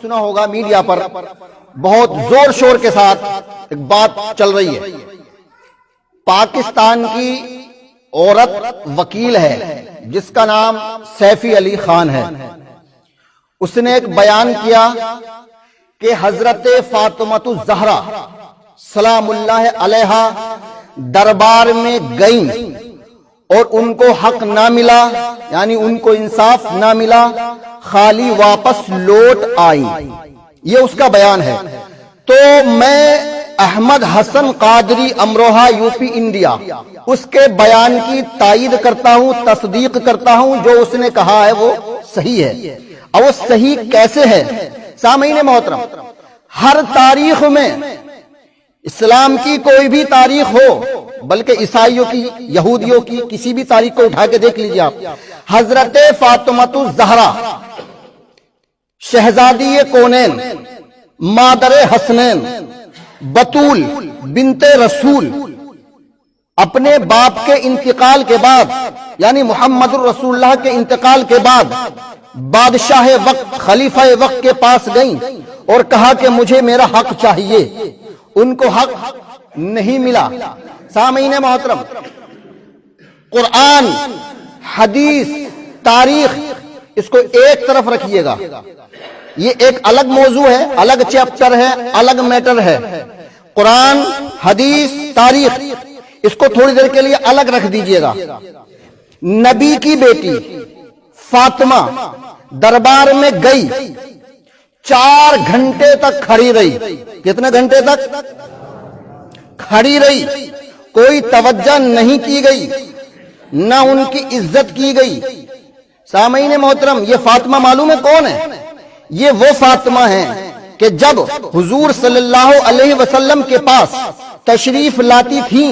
سنا ہوگا میڈیا پر بہت زور شور کے ساتھ ایک بات چل رہی ہے. پاکستان کی عورت وکیل ہے جس کا نام سیفی علی خان ہے. اس نے ایک بیان کیا کہ حضرت فاطمہ الزہرا سلام اللہ علیہا دربار میں گئیں اور ان کو حق نہ ملا، یعنی ان کو انصاف نہ ملا، خالی واپس لوٹ آئیں. یہ اس کا بیان ہے. تو میں Ahmad Hasan Qadri Amroha U P India اس کے بیان کی تائید کرتا ہوں، تصدیق کرتا ہوں. جو اس نے کہا ہے وہ صحیح ہے. اور وہ صحیح کیسے ہے؟ سامعین محترم، ہر تاریخ میں اسلام کی کوئی بھی تاریخ ہو، بلکہ عیسائیوں کی، یہودیوں کی، کسی بھی تاریخ کو اٹھا کے دیکھ لیجیے آپ، حضرت فاطمہ الزہرا شہزادی کونین، مادر حسنین، بطول بنت رسول، اپنے باپ کے انتقال کے بعد، یعنی محمد الرسول اللہ کے انتقال کے بعد بادشاہ وقت، خلیفہ وقت کے پاس گئیں اور کہا کہ مجھے میرا حق چاہیے. ان کو حق نہیں ملا. سامعین محترم، قرآن، حدیث، تاریخ، اس کو ایک طرف رکھیے گا. یہ ایک الگ موضوع ہے، الگ چیپٹر ہے، الگ میٹر ہے. قرآن، حدیث، تاریخ، اس کو تھوڑی دیر کے لیے الگ رکھ دیجئے گا. نبی کی بیٹی فاطمہ دربار میں گئی، 4 گھنٹے تک کھڑی رہی. کتنے گھنٹے تک کھڑی رہی؟ کوئی توجہ نہیں کی گئی، نہ ان کی عزت کی گئی. سامعین محترم، یہ فاطمہ معلوم ہے کون ہے؟ یہ وہ فاطمہ ہیں کہ جب حضور صلی اللہ علیہ وسلم کے پاس تشریف لاتی تھیں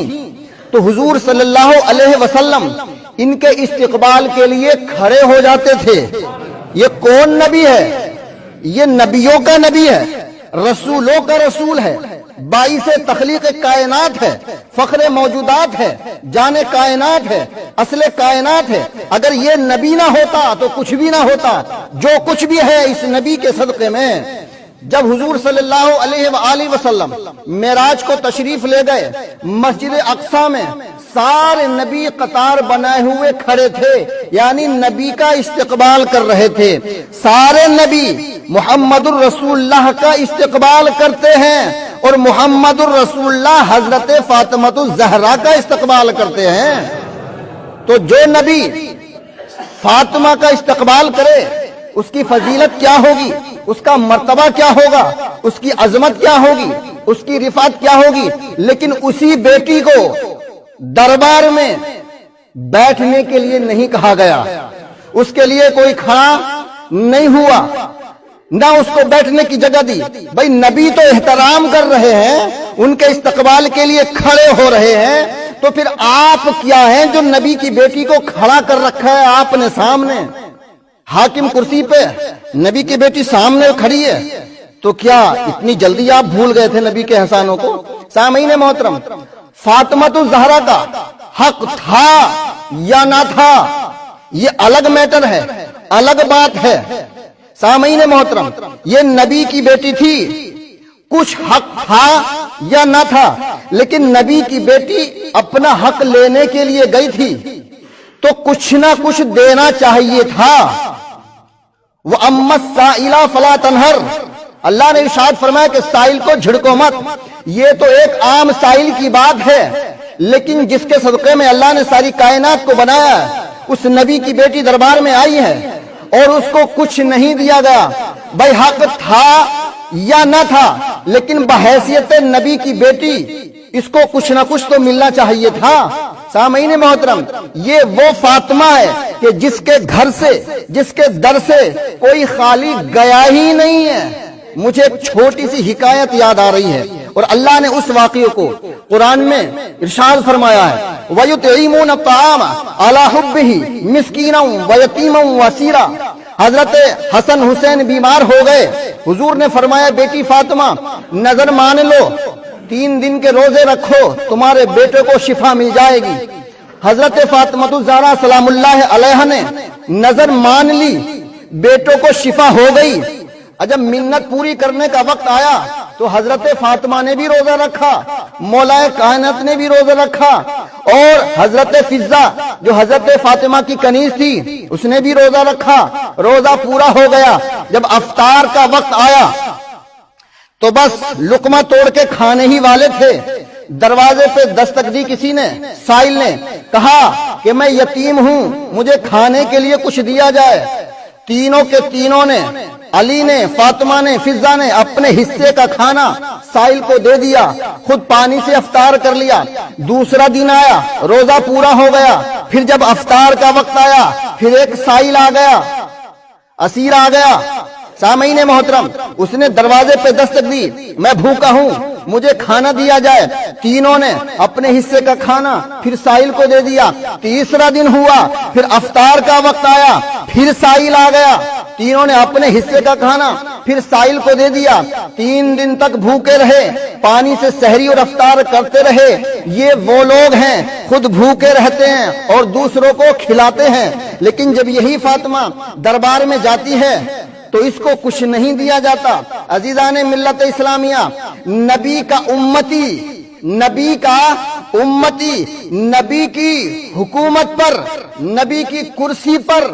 تو حضور صلی اللہ علیہ وسلم ان کے استقبال کے لیے کھڑے ہو جاتے تھے. یہ کون نبی ہے؟ یہ نبیوں کا نبی ہے، رسولوں کا رسول ہے، باعث تخلیق کائنات ہے، فخر موجودات ہے، جان کائنات ہے، اصل کائنات ہے. اگر یہ نبی نہ ہوتا تو کچھ بھی نہ ہوتا. جو کچھ بھی ہے اس نبی کے صدقے میں. جب حضور صلی اللہ علیہ وآلہ وسلم معراج کو تشریف لے گئے مسجد اقصی میں، سارے نبی قطار بنائے ہوئے کھڑے تھے، یعنی نبی کا استقبال کر رہے تھے. سارے نبی محمد الرسول اللہ کا استقبال کرتے ہیں اور محمد الرسول اللہ حضرت فاطمہ الزہرا کا استقبال کرتے ہیں. تو جو نبی فاطمہ کا استقبال کرے اس کی فضیلت کیا ہوگی، اس کا مرتبہ کیا ہوگا، اس کی عظمت کیا ہوگی، اس کی رفعت کیا ہوگی. لیکن اسی بیٹی کو دربار میں بیٹھنے کے لیے نہیں کہا گیا، اس کے لیے کوئی کھڑا نہیں ہوا، نہ اس کو بیٹھنے کی جگہ دی. بھئی نبی تو احترام کر رہے ہیں، ان کے استقبال کے لیے کھڑے ہو رہے ہیں، تو پھر آپ کیا ہیں جو نبی کی بیٹی کو کھڑا کر رکھا ہے آپ نے سامنے؟ حاکم کرسی پہ نبی کی بیٹی سامنے کھڑی ہے، تو کیا اتنی جلدی آپ بھول گئے تھے نبی کے احسانوں کو؟ سامعین محترم، فاطمہ الزہرا کا حق تھا یا نہ تھا، یہ الگ میٹر ہے، الگ بات ہے. سامعین محترم، یہ نبی کی بیٹی تھی، کچھ حق تھا یا نہ تھا، لیکن نبی کی بیٹی اپنا حق لینے کے لیے گئی تھی تو کچھ نہ کچھ دینا چاہیے تھا. وَأَمَّا السَّائِلَ فَلَا تَنْهَرْ، اللہ نے ارشاد فرمایا کہ سائل کو جھڑکو مت. یہ تو ایک عام سائل کی بات ہے، لیکن جس کے صدقے میں اللہ نے ساری کائنات کو بنایا، اس نبی کی بیٹی دربار میں آئی ہے اور اس کو کچھ نہیں دیا گیا. بھائی حق تھا یا نہ تھا، لیکن بحیثیت نبی کی بیٹی اس کو کچھ نہ کچھ تو ملنا چاہیے تھا. سامعین محترم، یہ وہ فاطمہ ہے کہ جس کے گھر سے، جس کے در سے کوئی خالی گیا ہی نہیں ہے. مجھے ایک چھوٹی سی حکایت یاد آ رہی ہے، اور اللہ نے اس واقعے کو قرآن میں ارشاد فرمایا ہے، وَيُطْعِمُونَ الطَّعَامَ عَلَى حُبِّهِ مِسْكِينًا وَيَتِيمًا وَأَسِيرًا. حضرت حسن حسین بیمار ہو گئے، حضور نے فرمایا بیٹی فاطمہ نظر مان لو، 3 دن کے روزے رکھو، تمہارے بیٹے کو شفا مل جائے گی. حضرت فاطمہ الزہرا سلام اللہ علیہ نے نظر مان لی، بیٹوں کو شفا ہو گئی. جب منت پوری کرنے کا وقت آیا تو حضرت فاطمہ نے بھی روزہ رکھا، مولا کائنات نے بھی روزہ رکھا، اور حضرت فضہ جو حضرت فاطمہ کی کنیز تھی اس نے بھی روزہ رکھا۔ روزہ پورا ہو گیا، جب افطار کا وقت آیا تو بس لقمہ توڑ کے کھانے ہی والے تھے۔ دروازے پہ دستک دی کسی نے، سائل نے، کہا کہ میں یتیم ہوں، مجھے کھانے کے لیے کچھ دیا جائے۔ تینوں کے تینوں نے، علی نے، فاطمہ نے، فضہ نے اپنے حصے کا کھانا سائل کو دے دیا، خود پانی سے افطار کر لیا۔ دوسرا دن آیا، روزہ پورا ہو گیا، پھر جب افطار کا وقت آیا پھر ایک سائل آ گیا، اسیر آ گیا۔ سامعین محترم، اس نے دروازے پہ دستک دی، میں بھوکا ہوں، مجھے کھانا دیا جائے۔ تینوں نے اپنے حصے کا کھانا پھر سائل کو دے دیا۔ تیسرا دن ہوا، پھر افطار کا وقت آیا، پھر سائل آ گیا، تینوں نے اپنے حصے کا کھانا پھر سائل کو دے دیا۔ 3 دن تک بھوکے رہے، پانی سے سحری اور افطار کرتے رہے۔ یہ وہ لوگ ہیں خود بھوکے رہتے ہیں اور دوسروں کو کھلاتے ہیں، لیکن جب یہی فاطمہ دربار میں جاتی ہے تو اس کو کچھ نہیں دیا جاتا۔ عزیزان ملت اسلامیہ، نبی کا امتی، نبی کی حکومت پر، نبی کی کرسی پر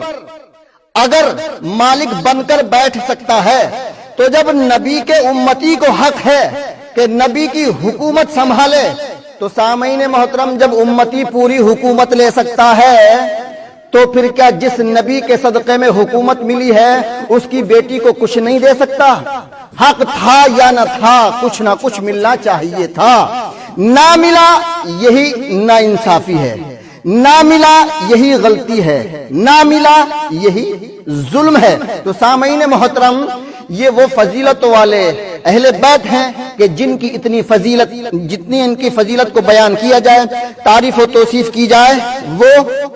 اگر مالک بن کر بیٹھ سکتا ہے تو جب نبی کے امتی کو حق ہے کہ نبی کی حکومت سنبھالے، تو سامعین محترم جب امتی پوری حکومت لے سکتا ہے تو پھر کیا جس نبی کے صدقے میں حکومت ملی ہے اس کی بیٹی کو کچھ نہیں دے سکتا؟ حق تھا یا نہ تھا، کچھ نہ کچھ ملنا چاہیے تھا، نہ ملا یہی ناانصافی ہے، نہ ملا یہی غلطی ہے، نہ ملا یہی ظلم ہے۔ تو سامعین محترم، یہ وہ فضیلت والے اہل بیت ہیں کہ جن کی اتنی فضیلت، جتنی ان کی فضیلت کو بیان کیا جائے، تعریف و توصیف کی جائے، وہ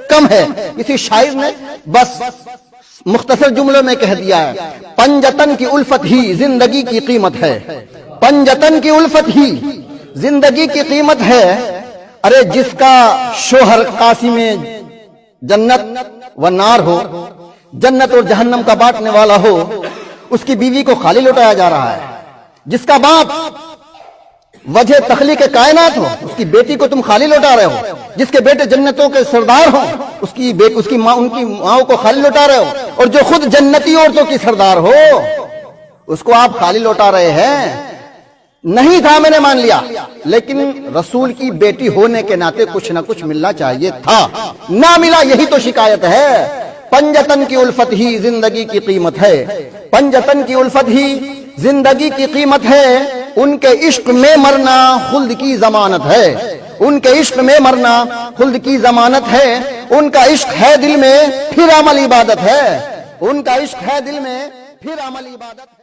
کم ہے۔ کسی شاعر نے بس مختصر جملوں میں کہہ دیا ہے، پنجتن کی الفت ہی زندگی کی قیمت ہے، پنجتن کی الفت ہی زندگی کی قیمت ہے۔ ارے جس کا شوہر قاسم جنت و نار ہو، جنت اور جہنم کا بانٹنے والا ہو، اس کی بیوی کو خالی لوٹایا جا رہا ہے۔ جس کا باپ وجہ تخلیق کائنات ہو، اس کی بیٹی کو تم خالی لوٹا رہے ہو۔ جس کے بیٹے جنتوں کے سردار ہوں، ان کی ماں کو خالی لوٹا رہے ہو، اور جو خود جنتی عورتوں کی سردار ہو اس کو آپ خالی لوٹا رہے ہیں۔ نہیں تھا میں نے مان لیا، لیکن رسول کی بیٹی ہونے کے ناطے کچھ نہ کچھ ملنا چاہیے تھا، نہ ملا یہی تو شکایت ہے۔ پنجتن کی الفت ہی زندگی کی قیمت ہے، پنجتن کی الفت ہی زندگی کی قیمت ہے، ان کے عشق میں مرنا خلد کی ضمانت ہے، ان کے عشق میں مرنا خلد کی ضمانت ہے، ان کا عشق ہے دل میں پھر عمل عبادت ہے، ان کا عشق ہے دل میں پھر عمل عبادت ہے۔